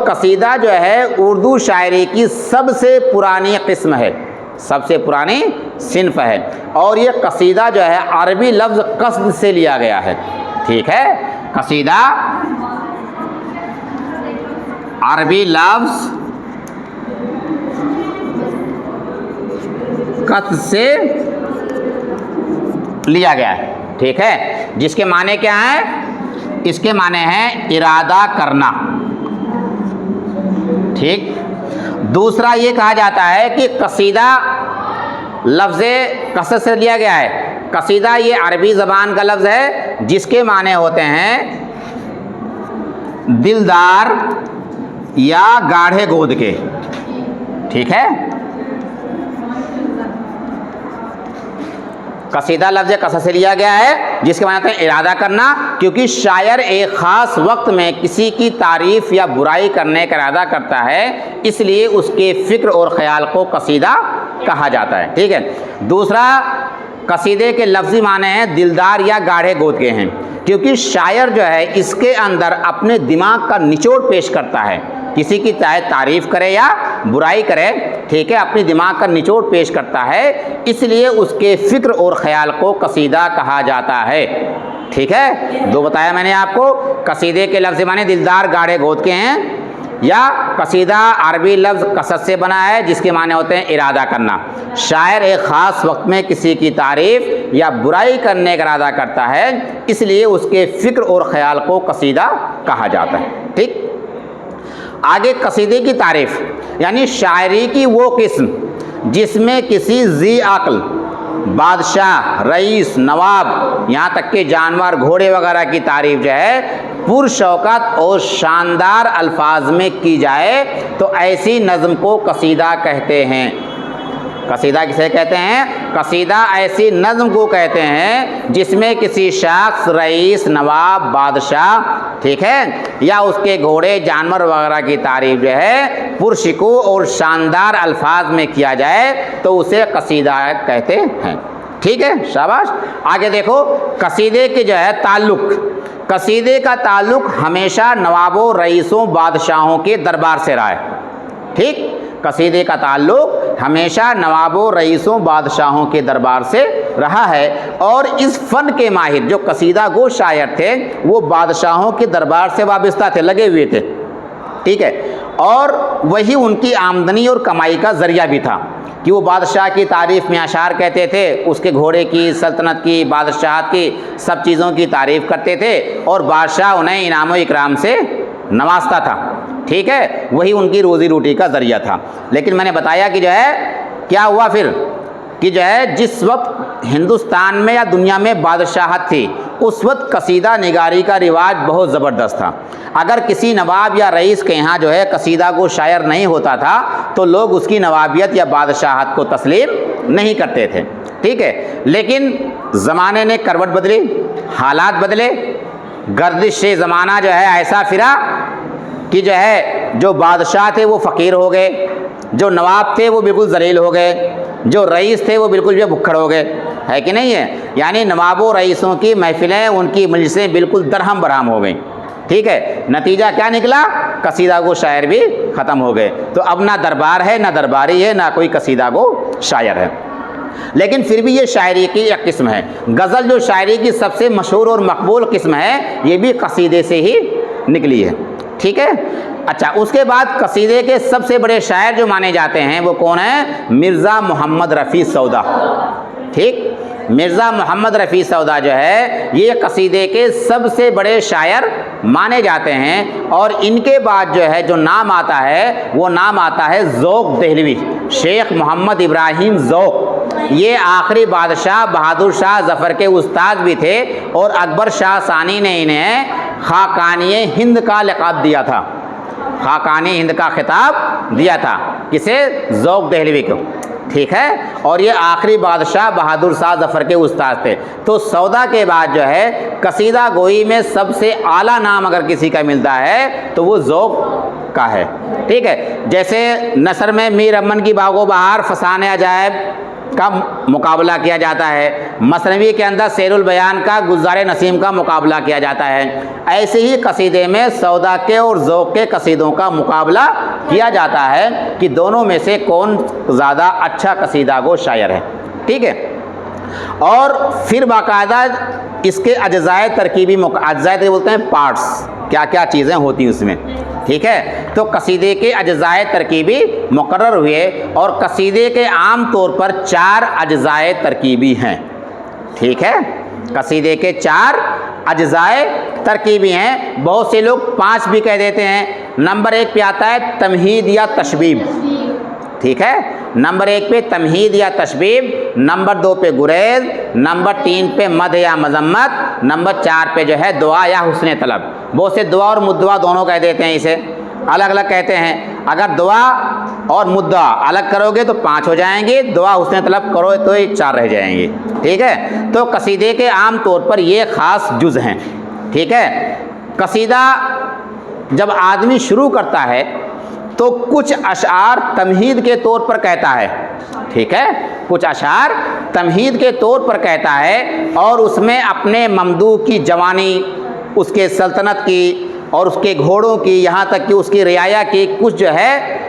कसीदा जो है उर्दू शायरी की सबसे पुरानी किस्म है, सबसे पुरानी सिन्फ है। और ये कसीदा जो है अरबी लफ्ज़ कस्द से लिया गया है। ठीक है, कसीदा अरबी लफ्ज़ कस्द से लिया गया है। ठीक है, जिसके माने क्या है? इसके माने हैं इरादा करना। ठीक, दूसरा ये कहा जाता है कि कसीदा लफ्ज़ कसद से लिया गया है। कसीदा ये अरबी ज़बान का लफ्ज़ है जिसके माने होते हैं दिलदार या गाढ़े गोद के। ठीक है, कसीदा लफ्ज़ कसद से लिया गया है जिसके माने होते हैं इरादा करना, क्योंकि शायर एक ख़ास वक्त में किसी की तारीफ़ या बुराई करने का इरादा करता है, इसलिए उसके फ़िक्र और ख़याल को कसीदा कहा जाता है। ठीक है, दूसरा कसीदे के लफ्ज़ी माने हैं दिलदार या गाढ़े गोद के हैं, क्योंकि शायर जो है इसके अंदर अपने दिमाग का निचोड़ पेश करता है, किसी की चाहे तारीफ़ करे या बुराई करे। ठीक है, अपनी दिमाग का निचोड़ पेश करता है, इसलिए उसके फ़िक्र और ख़याल को कसीदा कहा जाता है। ठीक है, दो बताया मैंने आपको, कसीदे के लफ्ज़ माने दिलदार गाढ़े गोद के हैं, या कसीदा अरबी लफ्ज़ कसद से बना है जिसके माने होते हैं इरादा करना। शायर एक ख़ास वक्त में किसी की तारीफ़ या बुराई करने का इरादा करता है, इसलिए उसके फ़िक्र और ख़याल को कसीदा कहा जाता है। ठीक, आगे कसीदे की तारीफ़ यानी शायरी की वो किस्म जिसमें किसी ज़ी अक़ल, बादशाह, रईस, नवाब, यहाँ तक के जानवर, घोड़े वगैरह की तारीफ़ जो है पुरशौकत और शानदार अल्फाज में की जाए तो ऐसी नज़्म को कसीदा कहते हैं। कसीदा किसे कहते हैं? कसीदा ऐसी नज़्म को कहते हैं जिसमें किसी शख्स, रईस, नवाब, बादशाह, ठीक है, या उसके घोड़े, जानवर वगैरह की तारीफ़ जो है पुरशिको और शानदार अल्फाज में किया जाए तो उसे कसीदा कहते हैं। ठीक है, शाबाश। आगे देखो, कसीदे के जो है ताल्लुक़, कसीदे का ताल्लुक़ हमेशा नवाबों, रईसों, बादशाहों के दरबार से रहा है। ठीक, कसीदे का ताल्लुक़ हमेशा नवाबों, रईसों, बादशाहों के दरबार से रहा है, और इस फ़न के माहिर जो कसीदा गो शायर थे वो बादशाहों के दरबार से वाबस्ता थे, लगे हुए थे। ठीक है, और वही उनकी आमदनी और कमाई का ज़रिया भी था कि वो बादशाह की तारीफ़ में अशार कहते थे, उसके घोड़े की, सल्तनत की, बादशाहत की, सब चीज़ों की तारीफ़ करते थे, और बादशाह उन्हें इनाम व इकराम से नवाजता था। ठीक है, वही उनकी रोज़ी रोटी का ज़रिया था। लेकिन मैंने बताया कि जो है क्या हुआ फिर कि जो है जिस वक्त हिंदुस्तान में या दुनिया में बादशाहत थी उस वक्त कसीदा निगारी का रिवाज बहुत ज़बरदस्त था। अगर किसी नवाब या रईस के यहाँ जो है कसीदा को शायर नहीं होता था तो लोग उसकी नवाबियत या बादशाहत को तस्लीम नहीं करते थे। ठीक है, लेकिन ज़माने ने करवट बदली, हालात बदले, गर्दिश से ज़माना जो है ऐसा फिरा कि जो है जो बादशाह थे वो फ़कीर हो गए, जो नवाब थे वो बिल्कुल ज़लील हो गए, जो रईस थे वो बिल्कुल जो भुक्खड़ हो गए, है कि नहीं है? यानी नवाबों, रईसों की महफिलें, उनकी मजलिसें बिल्कुल दरहम बरहम हो गई। ठीक है, नतीजा क्या निकला? कसीदा गो शायर भी ख़त्म हो गए। तो अब ना दरबार है, ना दरबारी है, ना कोई कसीदा गो शायर है। लेकिन फिर भी ये शायरी की एक किस्म है। गज़ल जो शायरी की सबसे मशहूर और मकबूल किस्म है, ये भी कसीदे से ही निकली है। ठीक है, अच्छा, उसके बाद कसीदे के सबसे बड़े शायर जो माने जाते हैं वो कौन है? मिर्ज़ा मोहम्मद रफ़ी सौदा। ठीक, मिर्ज़ा मोहम्मद रफ़ी सौदा जो है ये कसीदे के सबसे बड़े शायर माने जाते हैं, और इनके बाद जो है जो नाम आता है वो नाम आता है ज़ौक़ दहलवी, शेख मोहम्मद इब्राहिम ज़ौक़। ये आखिरी बादशाह बहादुर शाह ज़फ़र के उस्ताद भी थे, और अकबर शाह सानी ने इन्हें ख़ाक़ानी हिंद का लक़ब दिया था, ख़ाक़ानी हिंद का खिताब दिया था। किसे? ज़ौक़ दहलवी को। ठीक है, और ये आखिरी बादशाह बहादुर शाह ज़फ़र के उस्ताद थे। तो सौदा के बाद जो है कसीदा गोई में सबसे आला नाम अगर किसी का मिलता है तो वो ज़ौक़ का है। ठीक है, जैसे नसर में मीर अमन की बागो बहार, फसाने अजायब, का मुकाबला किया जाता है, मसनवी के अंदर शेरुल बयान का गुलजार नसीम का मुकाबला किया जाता है। ऐसे ही कसीदे में सौदा के और ज़ौक़ के कसीदों का मुकाबला किया जाता है कि दोनों में से कौन ज़्यादा अच्छा कसीदा गो शायर है। ठीक है, और फिर बाकायदा इसके अज्ज़ाए तरकीबी अज्ज़ाए बोलते हैं पार्ट्स, क्या क्या चीज़ें होती हैं उसमें। ठीक है, तो कसीदे के अज्ज़ाए तरकीबी मुकर्रर हुए और कसीदे के आम तौर पर 4 अज्ज़ाए तरकीबी हैं। ठीक है, कसीदे के 4 अज्ज़ाए तरकीबी हैं। बहुत से लोग 5 भी कह देते हैं। नंबर 1 पे आता है तमहीद या तशबीब। ठीक है, नंबर 1 पे तमहीद या तशबीब, नंबर 2 पे गुरेज, नंबर 3 पे मद या मजम्मत, नंबर 4 पे जो है दुआ या हुस्न तलब। बहुत से दुआ और मुद्दवा दोनों कह देते हैं, इसे अलग अलग कहते हैं। अगर दुआ और मुद्दा अलग करोगे तो 5 हो जाएंगे, दुआ हुस्न तलब करो तो ये 4 रह जाएंगे। ठीक है, तो कसीदे के आम तौर पर ये ख़ास जुज़ हैं। ठीक है, कसीदा जब आदमी शुरू करता है तो कुछ अशार तमहीद के तौर पर कहता है। ठीक है, कुछ अशार तमहीद के तौर पर कहता है और उसमें अपने ममदू की जवानी, उसके सल्तनत की और उसके घोड़ों की, यहाँ तक कि उसकी रियाया की, कुछ जो है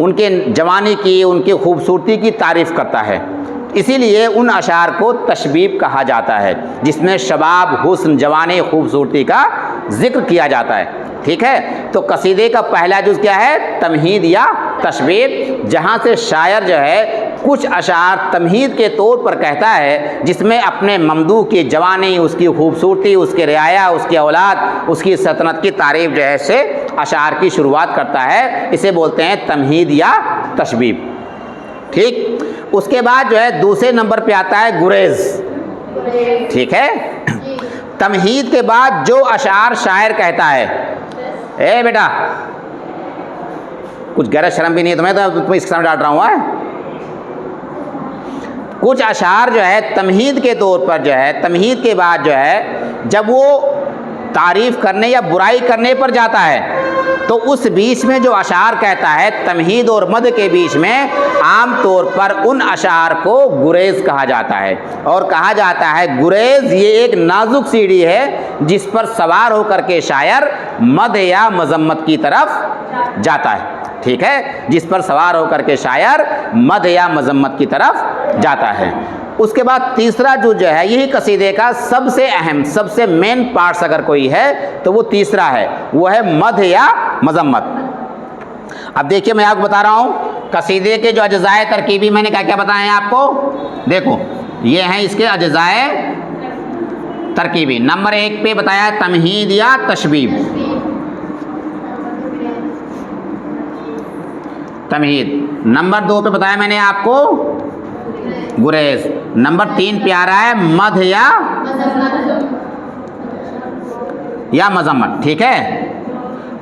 उनके जवानी की, उनकी खूबसूरती की तारीफ़ करता है। इसीलिए उन अशार को तशबीब कहा जाता है, जिसमें शबाब, हुस्न, जवानी, खूबसूरती का ज़िक्र किया जाता है। ठीक है, तो कसीदे का पहला जुज़ क्या है? तमहीद या तशबीब, जहाँ से शायर जो है कुछ अशार तमहीद के तौर पर कहता है, जिसमें अपने ममदू की जवानी, उसकी खूबसूरती, उसके रियाया, उसकी औलाद, उसकी सल्तनत की तारीफ़ जो है से अशार की शुरुआत करता है। इसे बोलते हैं तमहीद या तशबीब। ठीक, उसके बाद जो है दूसरे नंबर पे आता है गुरेज। ठीक है, तमहीद के बाद जो अशार शायर कहता है, ए बेटा कुछ गैर शर्म भी नहीं है तुम्हें, तो तुम्हें इसके सामने डांट रहा हूँ। कुछ अशार जो है तमहीद के तौर पर जो है, तमहीद के बाद जो है जब वो तारीफ़ करने या बुराई करने पर जाता है तो उस बीच में जो अशार कहता है, तमहीद और मद के बीच में, आम तौर पर उन अशार को गुरेज कहा जाता है। और कहा जाता है गुरेज ये एक नाजुक सीढ़ी है जिस पर सवार होकर के शायर मद या मजम्मत की तरफ जाता है। ठीक है, जिस पर सवार होकर के शायर मद या मजम्मत की तरफ जाता है। उसके बाद तीसरा जो है, यही कसीदे का सबसे अहम, सबसे मेन पार्ट्स अगर कोई है तो वो तीसरा है, वो है मद या मजम्मत। अब देखिए मैं आपको बता रहा हूँ कसीदे के जो अज्ज़ाए तरकीबी मैंने क्या क्या बताए हैं आपको। देखो ये हैं इसके अज्ज़ाए तरकीबी। नंबर 1 पे बताया तमहीद या तशबीब, तमहीद। नंबर 2 पे बताया मैंने आपको गुरेज। नंबर 3 पे आ रहा है मद या मजम्मत। ठीक है,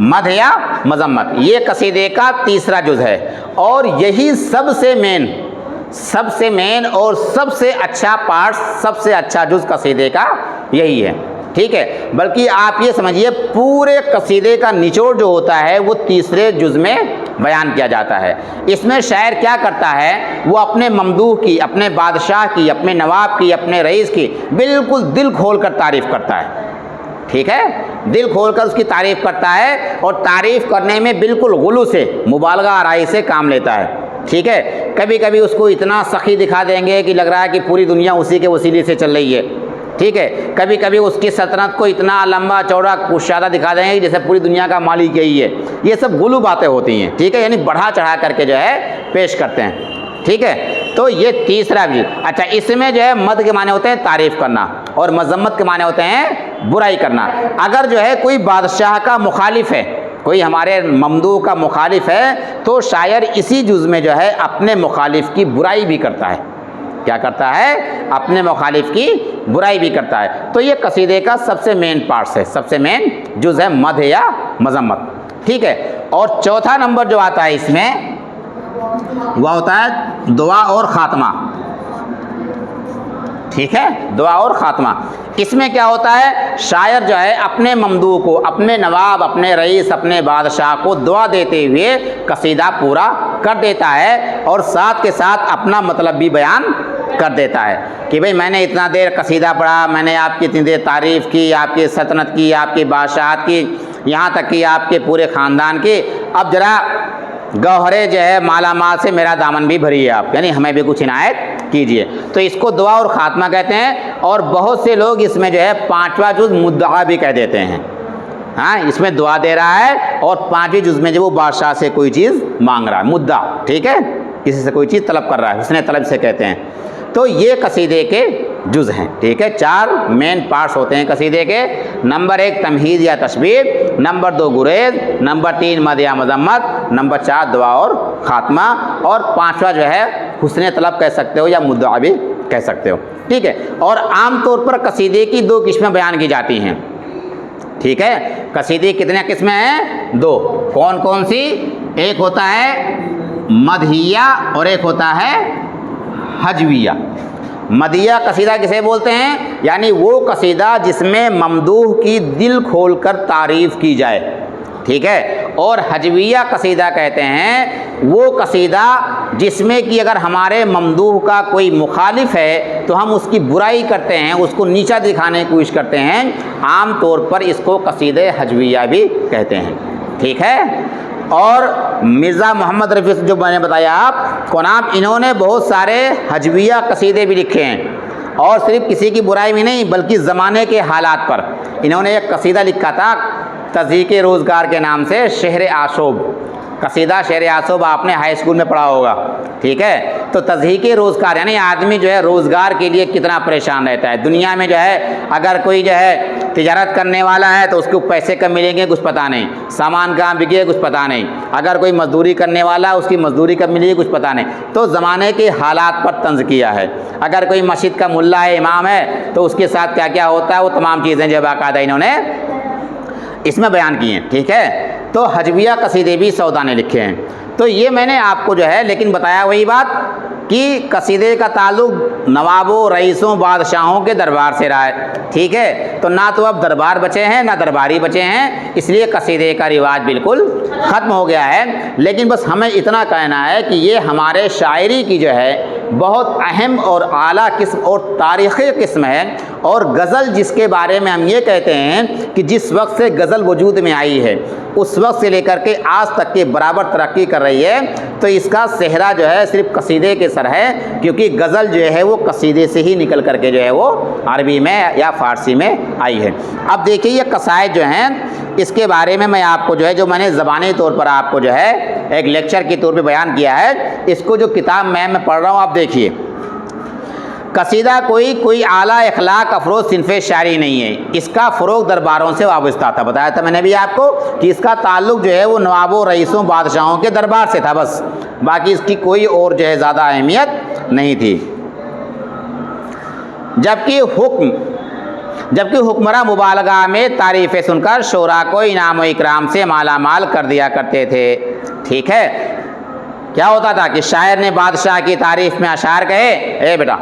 मद या मजम्मत, ये कसीदे का तीसरा जुज़ है और यही सबसे मेन और सबसे अच्छा पार्ट, सबसे अच्छा जुज़ कसीदे का यही है। ठीक है, बल्कि आप ये समझिए पूरे कसीदे का निचोड़ जो होता है वो तीसरे जुज़ में बयान किया जाता है। इसमें शायर क्या करता है, वो अपने ममदूह की, अपने बादशाह की, अपने नवाब की, अपने रईस की बिल्कुल दिल खोल कर तारीफ़ करता है। ठीक है, दिल खोल कर उसकी तारीफ़ करता है और तारीफ़ करने में बिल्कुल गुलू से, मुबालगा आराई से काम लेता है। ठीक है, कभी कभी उसको इतना सखी दिखा देंगे कि लग रहा है कि पूरी दुनिया उसी के वसीले से चल रही है। ठीक है, कभी कभी उसकी सल्तनत को इतना लंबा चौड़ा कुशादा दिखा देंगे जैसे पूरी दुनिया का मालिक यही है। ये सब गुलू बातें होती हैं। ठीक है, यानी बढ़ा चढ़ा करके जो है पेश करते हैं। ठीक है, तो ये तीसरा भी। अच्छा, इसमें जो है मद के माने होते हैं तारीफ़ करना और मजम्मत के माने होते हैं बुराई करना। अगर जो है कोई बादशाह का मुखालिफ है, कोई हमारे ममदू का मुखालिफ है, तो शायर इसी जुज़ में जो है अपने मुखालिफ की बुराई भी करता है। क्या करता है? अपने मुखालिफ की बुराई भी करता है। तो ये कसीदे का सबसे मेन पार्ट्स है, सबसे मेन जुज़ है मद या मजम्मत। ठीक है, और चौथा नंबर जो आता है इसमें वह होता है दुआ और ख़ात्मा। ठीक है, दुआ और ख़ात्मा। इसमें क्या होता है, शायर जो है अपने ममदू को, अपने नवाब, अपने रईस, अपने बादशाह को दुआ देते हुए कसीदा पूरा कर देता है और साथ के साथ अपना मतलब भी बयान कर देता है कि भाई मैंने इतना देर कसीदा पढ़ा, मैंने आपकी इतनी देर तारीफ़ की, आपकी सल्तनत की, आपकी बादशाहत की, यहाँ तक कि आपके पूरे ख़ानदान की, अब ज़रा गौहरे जो है माला माल से मेरा दामन भी भरिए आप, यानी हमें भी कुछ इनायत कीजिए। तो इसको दुआ और ख़ात्मा कहते हैं। और बहुत से लोग इसमें जो है 5वां जुज़ मुद्दा भी कह देते हैं। हाँ, इसमें दुआ दे रहा है और 5वें जुज़ में जो वो बादशाह से कोई चीज़ मांग रहा है, मुद्दा, ठीक है, किसी से कोई चीज़ तलब कर रहा है, हुस्ने तलब से कहते हैं। तो ये कसीदे के जुज़ हैं, ठीक है। 4 मेन पार्ट्स होते हैं कसीदे के। नंबर 1 तमहीद या तशबीह, नंबर 2 गुरेज, नंबर 3 मद या मज़म्मत, नंबर 4 दुआ और ख़ात्मा, और 5वां जो है हुस्ने तलब कह सकते हो या मुद्दा भी कह सकते हो, ठीक है। और आम तौर पर कसीदे की 2 किस्में बयान की जाती हैं, ठीक है। कसीदे कितने किस्में हैं? 2। कौन कौन सी? एक होता है मदहिया और एक होता है हजविया। मदिया कसीदा किसे बोलते हैं? यानी वो कसीदा जिसमें ममदूह की दिल खोलकर तारीफ़ की जाए, ठीक है। और हजविया कसीदा कहते हैं वो कसीदा जिसमें कि अगर हमारे ममदूह का कोई मुखालिफ है तो हम उसकी बुराई करते हैं, उसको नीचा दिखाने की कोशिश करते हैं। आम तौर पर इसको कसीदे हजविया भी कहते हैं, ठीक है। और मिर्ज़ा मोहम्मद रफ़ी जो मैंने बताया आपको नाम, इन्होंने बहुत सारे हजविया कसीदे भी लिखे हैं और सिर्फ किसी की बुराई में नहीं बल्कि ज़माने के हालात पर। इन्होंने एक कसीदा लिखा था तज़हीक़ रोज़गार के नाम से, शहर आशोब कसीदा। शहर आशोब आपने हाई स्कूल में पढ़ा होगा, ठीक है। तो तज़हीक़ रोज़गार यानी आदमी जो है रोज़गार के लिए कितना परेशान रहता है। दुनिया में जो है अगर कोई जो है तिजारत करने वाला है तो उसको पैसे कब मिलेंगे कुछ पता नहीं, सामान कहाँ बिके कुछ पता नहीं, अगर कोई मजदूरी करने वाला उसकी मजदूरी कब मिलेगी कुछ पता नहीं। तो ज़माने के हालात पर तंज़ किया है। अगर कोई मस्जिद का मुल्ला है, इमाम है, तो उसके साथ क्या क्या होता है वो तमाम चीज़ें जो बाकायदा इन्होंने इसमें बयान की हैं, ठीक है। तो हजविया कसीदे भी सौदा ने लिखे हैं। तो ये मैंने आपको जो है लेकिन बताया वही बात कि कसीदे का ताल्लुक़ नवाबों, रईसों, बादशाहों के दरबार से रहा है, ठीक है। तो ना तो अब दरबार बचे हैं ना दरबारी बचे हैं, इसलिए कसीदे का रिवाज बिल्कुल ख़त्म हो गया है। लेकिन बस हमें इतना कहना है कि ये हमारे शायरी की जो है बहुत अहम और आला किस्म और तारीख़ी किस्म है। और गज़ल जिसके बारे में हम ये कहते हैं कि जिस वक्त से गज़ल वजूद में आई है उस वक्त से लेकर के आज तक के बराबर तरक्की कर रही है, तो इसका सेहरा जो है सिर्फ कसीदे के सर है, क्योंकि गज़ल जो है वो कसीदे से ही निकल करके जो है वो अरबी में या फ़ारसी में आई है। अब देखिए ये कसायद जो हैं इसके बारे में मैं आपको जो है जो मैंने ज़बानी तौर पर आपको जो है एक लेक्चर के तौर पे बयान किया है, इसको जो किताब मैं पढ़ रहा हूँ आप देखिए। कसीदा कोई आला इखलाक अफरोज़ सिनफ़े शायरी नहीं है, इसका फ़रोग़ दरबारों से वाबस्ता था। बताया था मैंने भी आपको कि इसका ताल्लुक़ जो है वो नवाबों, रईसों, बादशाहों के दरबार से था बस, बाकी इसकी कोई और जो है ज़्यादा अहमियत नहीं थी। जबकि हुक्मरां मुबालगा में तारीफ़ें सुनकर शोरा को इनाम व इकराम से माला माल कर दिया करते थे, ठीक है। क्या होता था कि शायर ने बादशाह की तारीफ़ में अशार कहे, ए बेटा,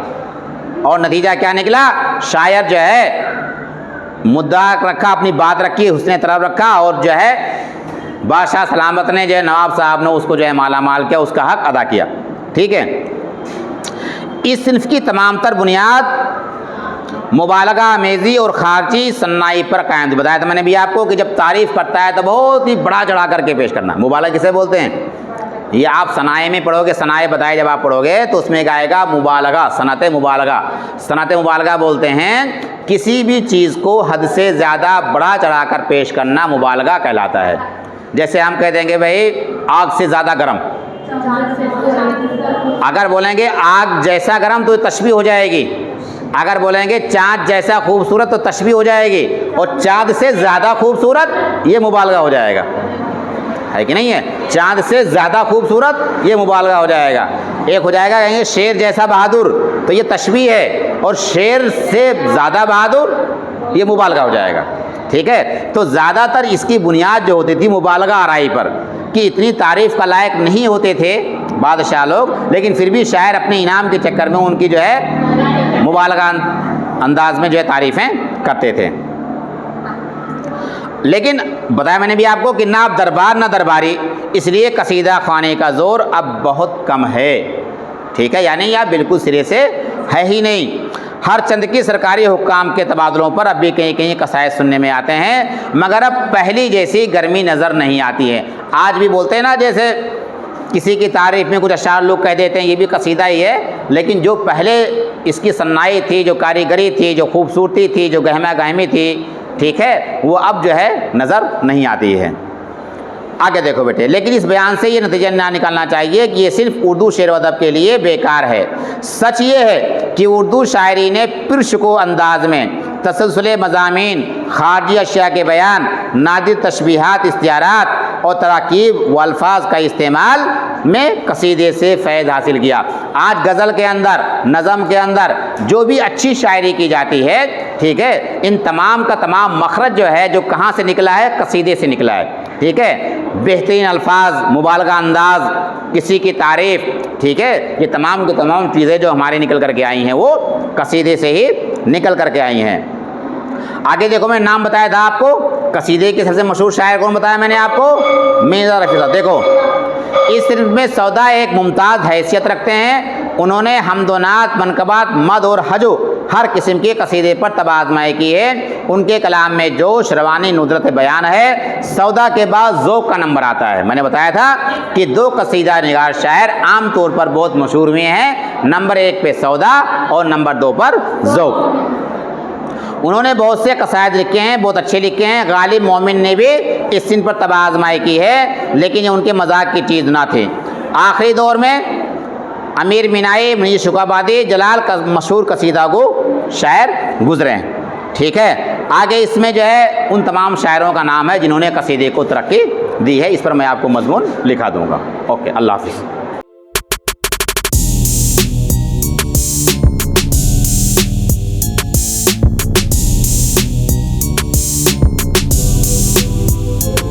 और नतीजा क्या निकला? शायर जो है मुद्दा रखा, अपनी बात रखी, हुस्ने तलब रखा और जो है बादशाह सलामत ने जो है नवाब साहब ने उसको जो है माला माल किया, उसका हक अदा किया, ठीक है। इस सिन्फ की तमाम तर बुनियाद मुबालगा आमेज़ी और खारची सन्नाई पर कायम। बताया था मैंने भी आपको कि जब तारीफ़ करता है तो बहुत ही बड़ा चढ़ा करके पेश करना। मुबालगा किसे बोलते हैं? ये आप सनाए में पढ़ोगे, सनाए बताए जब आप पढ़ोगे तो उसमें आएगा मुबालगा, सनत मुबालगा। सनत मुबालगा बोलते हैं किसी भी चीज़ को हद से ज़्यादा बड़ा चढ़ा कर पेश करना मुबालगा कहलाता है। जैसे हम कह देंगे भाई आग से ज़्यादा गर्म, अगर बोलेंगे आग जैसा गर्म तो तशबीह हो जाएगी, अगर बोलेंगे चाँद जैसा खूबसूरत तो तशबीह हो जाएगी, और चाँद से ज़्यादा खूबसूरत ये मुबालगा हो जाएगा, है कि नहीं है? चाँद से ज़्यादा खूबसूरत ये मुबालगा हो जाएगा। एक हो जाएगा कहेंगे शेर जैसा बहादुर तो ये तशबीह है, और शेर से ज़्यादा बहादुर ये मुबालगा हो जाएगा, ठीक है। तो ज़्यादातर इसकी बुनियाद जो होती थी मुबालगा आराई पर, कि इतनी तारीफ़ का लायक नहीं होते थे बादशाह लोग, लेकिन फिर भी शायर अपने इनाम के चक्कर में उनकी जो है मुबालगा अंदाज में जो है तारीफ़ें करते थे। लेकिन बताया मैंने भी आपको कि ना अब दरबार ना दरबारी, इसलिए कसीदा ख़्वानी का ज़ोर अब बहुत कम है। ठीक है, यानी यह बिल्कुल सिरे से है ही नहीं। हर चंद की सरकारी हुक्काम के तबादलों पर अब भी कहीं कहीं कसायद सुनने में आते हैं, मगर अब पहली जैसी गर्मी नज़र नहीं आती है। आज भी बोलते हैं ना, जैसे किसी की तारीफ़ में कुछ अशार लोग कह देते हैं ये भी कसीदा ही है, लेकिन जो पहले इसकी सन्नाई थी, जो कारीगरी थी, जो खूबसूरती थी, जो गहमा गहमी थी, ठीक है, वो अब जो है नज़र नहीं आती है। आगे देखो बेटे, लेकिन इस बयान से ये नतीजा ना निकालना चाहिए कि ये सिर्फ उर्दू शेर व अदब के लिए बेकार है। सच ये है कि उर्दू शायरी ने पुरशको अंदाज में तसलसुल मज़ामीन, खारजी अशिया के बयान, नादिर तशबीहात, इख्तियारात और तराकीब व अल्फाज का इस्तेमाल में कसीदे से फ़ैज़ हासिल किया। आज गज़ल के अंदर, नज़म के अंदर जो भी अच्छी शायरी की जाती है, ठीक है, इन तमाम का तमाम मखरज जो है, जो कहाँ से निकला है, कसीदे से निकला है। ठीक है, बेहतरीन अल्फाज, मुबालगा अंदाज, किसी की तारीफ़, ठीक है, ये तमाम की तमाम चीज़ें जो हमारे निकल करके आई हैं वो कसीदे से ही निकल करके आई हैं। आगे देखो, मैं नाम बताया था आपको, कसीदे के सबसे मशहूर शायर कौन बताया मैंने आपको? मिर्ज़ा रफ़ी साहब। देखो, इस सिर्फ में सौदा एक मुमताज़ हैसियत रखते हैं। उन्होंने हमदोनात, मनकबात, मद और हजो हर किस्म के कसीदे पर तबाज़माई की है। उनके कलाम में जोश, रवानी, नुदरत बयान है। सौदा के बाद ज़ौक़ का नंबर आता है। मैंने बताया था कि दो कसीदा निगार शायर आम तौर पर बहुत मशहूर हुए हैं, नंबर 1 पे सौदा और नंबर 2 पर ज़ौक़। उन्होंने बहुत से कसायद लिखे हैं, बहुत अच्छे लिखे हैं। गालिब मोमिन ने भी इस सिन पर तबाज़माई की है, लेकिन ये उनके मजाक की चीज़ ना थी। आखिरी दौर में अमीर मीनाई, मुनीर शुकाबादी, जलाल का मशहूर कसीदा को शायर गुजरे हैं। ठीक है, आगे इसमें जो है उन तमाम शायरों का नाम है जिन्होंने कसीदे को तरक्की दी है। इस पर मैं आपको मजमून लिखा दूंगा। ओके, अल्लाह हाफ़िज़।